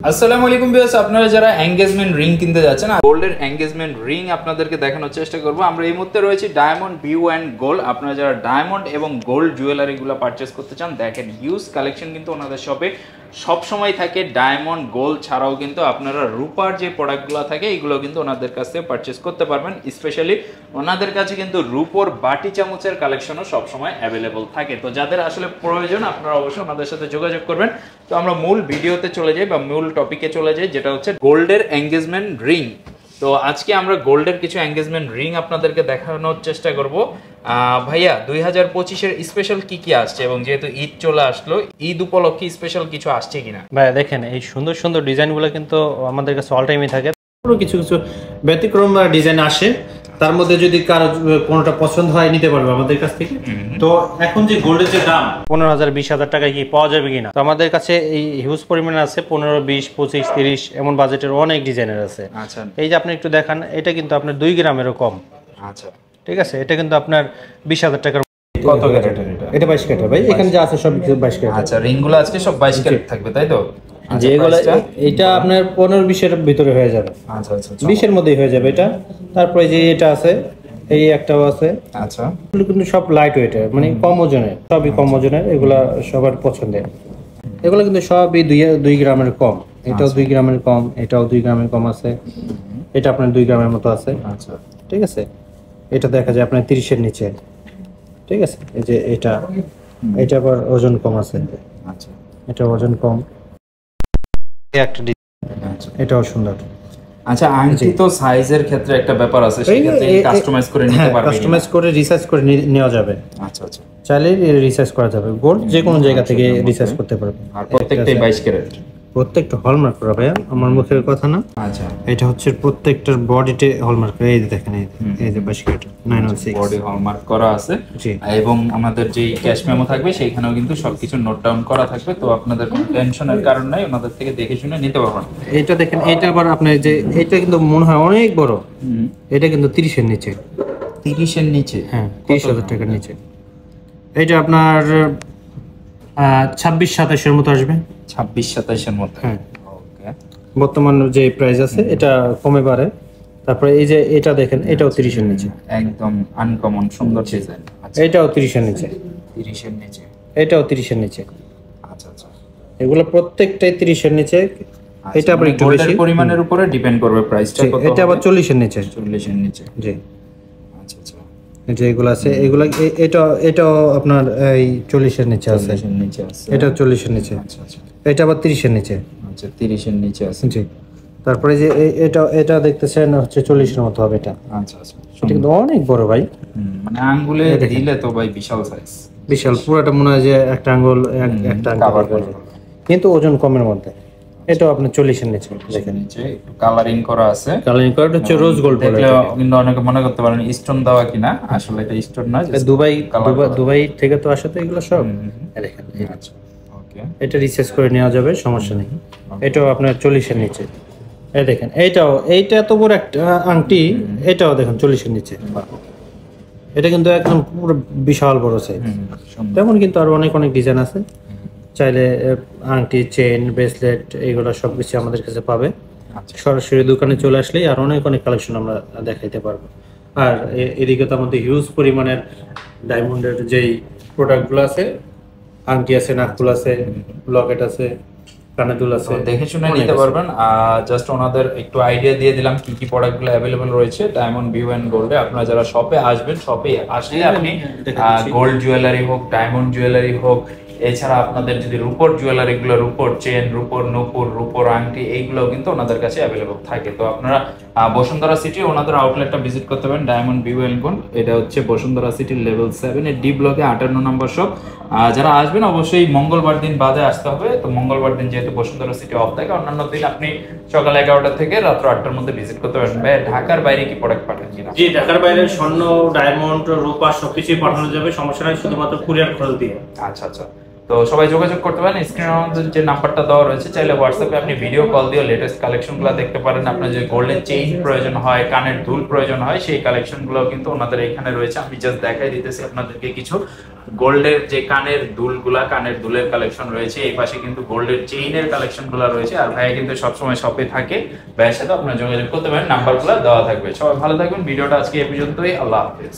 আসসালামু আলাইকুম ভিউয়ার্স, আপনারা যারা এঙ্গেজমেন্ট রিং কিনতে যাচ্ছেন, গোল্ডের এঙ্গেজমেন্ট রিং আপনাদেরকে দেখানোর চেষ্টা করব। আমরা এই মুহূর্তে রয়েছি ডায়মন্ড ভিউ অ্যান্ড গোল্ড। আপনারা যারা ডায়মন্ড এবং গোল্ড জুয়েলারিগুলো পারচেস করতে চান, দেখেন হিউজ কালেকশন কিন্তু ওনাদের শপে সব সময় থাকে। ডায়মন্ড গোল্ড ছাড়াও কিন্তু আপনারা রূপার যে প্রোডাক্টগুলো থাকে এগুলো কিন্তু ওনাদের কাছ থেকে পারচেস করতে পারবেন। স্পেশালি ওনাদের কাছে কিন্তু রূপোর বাটি চামচের কালেকশনও সবসময় অ্যাভেলেবল থাকে। তো যাদের আসলে প্রয়োজন আপনারা অবশ্যই ওনাদের সাথে যোগাযোগ করবেন। তো আমরা মূল ভিডিওতে চলে যাই বা মূল টপিকে চলে যাই, যেটা হচ্ছে গোল্ডের এঙ্গেজমেন্ট রিং। তো আজকে আমরা গোল্ডের কিছু এঙ্গেজমেন্ট রিং আপনাদেরকে দেখানোর চেষ্টা করব। ভাইয়া 2025-এর স্পেশাল কি কি আসছে, এবং যেহেতু ঈদ চলে আসলো, ঈদ উপলক্ষে স্পেশাল কিছু আসছে কিনা? ভাইয়া দেখেন এই সুন্দর সুন্দর ডিজাইনগুলো কিন্তু আমাদের কাছে অল টাইমই থাকে। কিছু কিছু ব্যতিক্রম ডিজাইন আসে, তার মধ্যে যদি কারো কোনোটা পছন্দ হয় নিতে পারবে আমাদের কাছ থেকে। তো এখন যে গোল্ডের যে দাম 15,000 20,000 টাকায় কি পাওয়া যাবে কিনা, তো আমাদের কাছে এই হিউজ পরিমাণে আছে। 15, 20, 25, 30 এমন বাজেটের অনেক ডিজাইনের আছে। আচ্ছা, এই যে আপনি একটু দেখান, এটা কিন্তু আপনার 2 গ্রামেরও কম। আচ্ছা ঠিক আছে, এটা কিন্তু আপনার 20,000 টাকার। কত ক্যারেটের এটা? এটা 22 ক্যারেট ভাই, এখানে যা আছে সব 22 ক্যারেট। আচ্ছা, রিংগুলো আজকে সব 22 ক্যারেট থাকবে, তাই তো? যেগুলো এটা আপনার 15-20 এর ভিতরে হয়ে যাবে। আচ্ছা আচ্ছা, 20 এর মধ্যেই হয়ে যাবে এটা। তারপরে যে এটা আছে, এই একটাও আছে। আচ্ছা, এগুলো কিন্তু সব লাইট ওয়েটের, মানে কম ওজনের, সবই কম ওজনের। এগুলা সবার পছন্দের। এগুলো কিন্তু সবই 2 গ্রামের কম। এটাও 2 গ্রামের কম, এটাও 2 গ্রামের কম আছে। এটা আপনার 2 গ্রামের মতো আছে। আচ্ছা, ঠিক আছে। এটা দেখা যায় আপনার 30 এর নিচে। ঠিক আছে, এই যে এটা আবার ওজন কম আছে। আচ্ছা, এটা ওজন কম। একটা এটাও সুন্দর। আচ্ছা, আংটি তো সাইজের ক্ষেত্রে একটা ব্যাপার আছে, সেক্ষেত্রে কাস্টমাইজ করে নিতে পারবে, কাস্টমাইজ করে রিসার্চ করে নেওয়া যাবে। আচ্ছা আচ্ছা, চাইলে রিসার্চ করা যাবে। গোল্ড যে কোনো জায়গা থেকে রিসার্চ করতে পারবে। আর প্রত্যেকটাই 22 ক্যারেট, প্রত্যেকটা হলমার্ক করা ভাইয়া, আমার মুখের কথা না। আচ্ছা, এটা হচ্ছে প্রত্যেকটার বডিতে হলমার্ক করা। এই যে দেখেন, এই যে 22 ক্যারেট 916 বডি হলমার্ক করা আছে। এবং আমাদের যে ক্যাশ মেমো থাকবে সেইখানেও কিন্তু সবকিছু নোট ডাউন করা থাকবে। তো আপনাদের কোনো টেনশনের কারণ নাই, ওনাদের থেকে দেখে শুনে নিতে পারবেন। এটা দেখেন, এটা আবার আপনার যে এটা কিন্তু মনে হয় অনেক বড়। এটা কিন্তু 30 এর নিচে। 30 এর নিচে? হ্যাঁ, 30,000 টাকার নিচে। এটা আপনার 26-27 এর মতো আসবে। 26-27 এর মতো? হ্যাঁ। ওকে, বর্তমান যে প্রাইস আছে এটা কমে বাড়ে। তারপরে এই যে এটা দেখেন, এটাও 30 এর নিচে, একদম আনকমন সুন্দর ডিজাইন। এটাও 30 এর নিচে। 30 এর নিচে? এটাও 30 এর নিচে। আচ্ছা আচ্ছা, এগুলো প্রত্যেকটাই 30 এর নিচে। এটা আবার একটু বেশি, পরিমাণের উপরে ডিপেন্ড করবে প্রাইসটা কত। এটা আবার 40 এর নিচে। 40 এর নিচে, জি। আচ্ছা আচ্ছা, এই যে এগুলো আছে, এগুলো এটাও আপনার এই 40 এর নিচে আছে। 40 এর নিচে আছে, এটা 40 এর নিচে। আচ্ছা আচ্ছা, এটা আবার 30 এর নিচে। আচ্ছা, 30 এর নিচে আছে। জি। তারপরে যে এটা দেখতেছেন হচ্ছে 40 এর মতো হবে এটা। আচ্ছা আচ্ছা, এটা কিন্তু অনেক বড় ভাই। মানে আঙ্গুলে দিলে তো ভাই বিশাল সাইজ, বিশাল। পুরোটা মনে হয় যে একটা আঙ্গুল, একটা কভার আঙ্গুল, কিন্তু ওজন কমের মধ্যে। এটাও আপনি 40 এর নিচে দেখেন। নিচে একটু কালারিং করা আছে। কালারিং করা হচ্ছে রোজ গোল্ড বলে। দেখলে কিন্তু অনেকে মনে করতে পারেন স্টোন দেওয়া কিনা, আসলে এটা স্টোন না। দুবাই থেকে তো আসে তো এগুলো সব। দেখেন, আচ্ছা ওকে, এটা রিসার্চ করে নেওয়া যাবে, সমস্যা নেই। এটাও আপনার 40 এর নিচে। এই দেখেন, এইটা এত বড় একটা আংটি, এটাও দেখেন 40 এর নিচে। এটা কিন্তু একদম পুরো বিশাল বড় সাইজ। তেমন কিন্তু আরো অনেক ডিজাইন আছে। চাইলে আংটি, চেন, ব্রেসলেট এগুলো সবকিছু আমাদের কাছে পাবে। সরাসরি দোকানে চলে আসলেই আর অনেক কালেকশন আমরা দেখাইতে পারবো। আর এদিকে তো আমাদের হিউজ পরিমাণের ডায়মন্ডের যেই প্রোডাক্টগুলো আছে, আংটি আছে, নাকফুল আছে, লকেট আছে, কানের দুল আছে, দেখে শুনে নিতে পারবেন। জাস্ট ওনাদের একটু আইডিয়া দিয়ে দিলাম কি কি প্রোডাক্টগুলো অ্যাভেলেবল রয়েছে ডায়মন্ড ভিউ অ্যান্ড গোল্ডে। আপনারা যারা শপে আসবেন, শপে আসলে আপনি গোল্ড জুয়েলারি হোক, ডায়মন্ড জুয়েলারি হোক, এছাড়া আপনাদের যদি রূপোর জুয়েলারি গুলো, রূপোর চেন, রূপোর নূপুর, রূপোর আংটি, এইগুলো কিন্তু ওনাদের কাছে অ্যাভেলেবল থাকে। তো আপনারা বসুন্ধরা সিটি ওনাদের আউটলেটটা ভিজিট করতে পারেন, ডায়মন্ড ভিউ অ্যান্ড গোল্ড। এটা হচ্ছে বসুন্ধরা সিটির লেভেল 7 এর ডি ব্লকে 58 নম্বর শপ। যারা আসবেন অবশ্যই মঙ্গলবার দিন বাদে আসতে হবে। তো মঙ্গলবার দিন যেহেতু বসুন্ধরা সিটি অফ থাকে, অন্যান্য দিন আপনি সকাল 11টা থেকে রাত্র 8টার মধ্যে ভিজিট করতে পারবেন। ভাই, ঢাকার বাইরে কি প্রোডাক্ট পাঠান কিনা? জি, ঢাকার বাইরে স্বর্ণ, ডায়মন্ড, রূপা সবকিছুই পাঠানো যাবে, সমস্যা নাই, শুধুমাত্র কুরিয়ার খরচ দিয়ে। আচ্ছা আচ্ছা, তো সবাই যোগাযোগ করতে পারেন, স্ক্রিনে আমাদের যে নাম্বারটা দেওয়া রয়েছে, চাইলে হোয়াটসঅ্যাপে আপনি ভিডিও কল দিয়ে লেটেস্ট কালেকশনগুলো দেখতে পারেন। আপনার যে গোল্ডের চেইন প্রয়োজন হয়, কানের দুল প্রয়োজন হয়, সেই কালেকশনগুলো কিন্তু ওনাদের এখানে রয়েছে। আমি জাস্ট দেখাই দিতেছি আপনাদেরকে কিছু গোল্ডের যে কানের দুলগুলা, কানের দুলের কালেকশন রয়েছে। এই পাশে কিন্তু গোল্ডের চেইনের কালেকশনগুলো রয়েছে। আর ভাইয়া কিন্তু সবসময় শপে থাকে, ভাইয়ের সাথে আপনারা যোগাযোগ করতে পারেন, নাম্বারগুলো দেওয়া থাকবে। সবাই ভালো থাকবেন, ভিডিওটা আজকে এই পর্যন্তই, আল্লাহ হাফেজ।